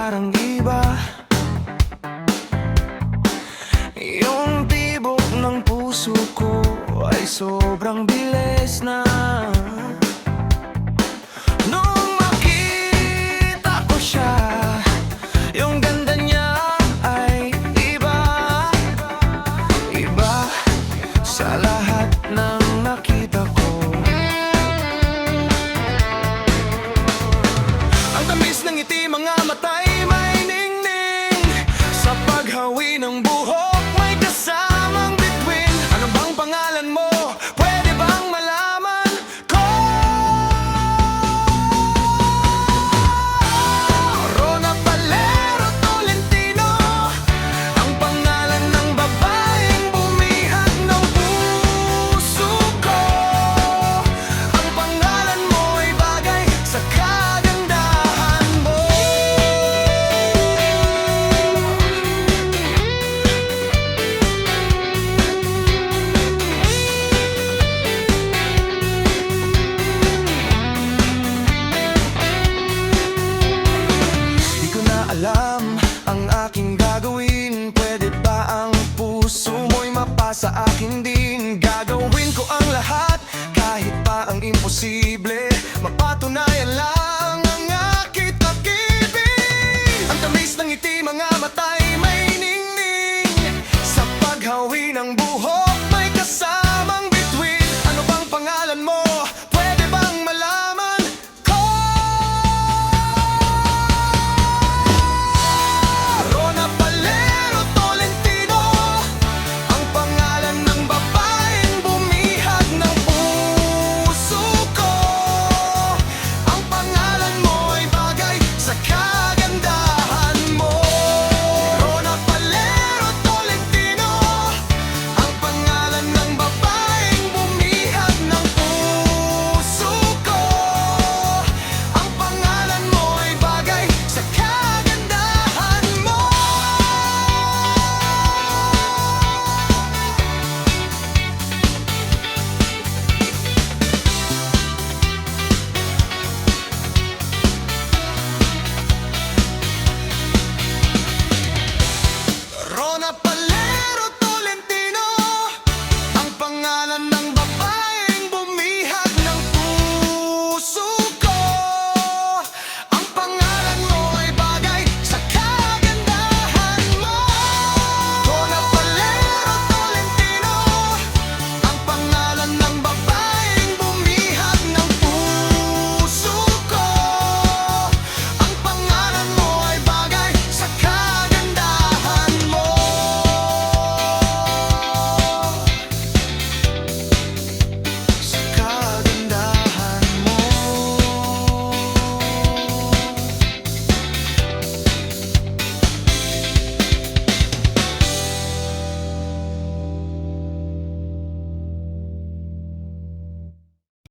parang iba. Yung tibok ng puso ko ay sobrang bilis na. Nung makita ko siya, yung ganda niya ay iba. Iba sa lahat ng nakita ko. Ang tamis ng ngiti, mga mata'y may ningning. Sa paghawi ng buhok, may kasamang bituin. Ano bang pangalan mo? Pwede bang malaman ko? Rona Valero Tolentino, ang pangalan ng babaeng bumihat ng puso ko. Ang pangalan mo ay bagay sa kagandahan mo. Di ko na alam ang aking gagawin. Pwede ba ang puso mo'y mapasa akin din? Gagawin ko ang lahat, kahit pa ang imposible. Mapatunayan lang ang aking pag-ibig. Ang tamis ng ngiti, mga mata'y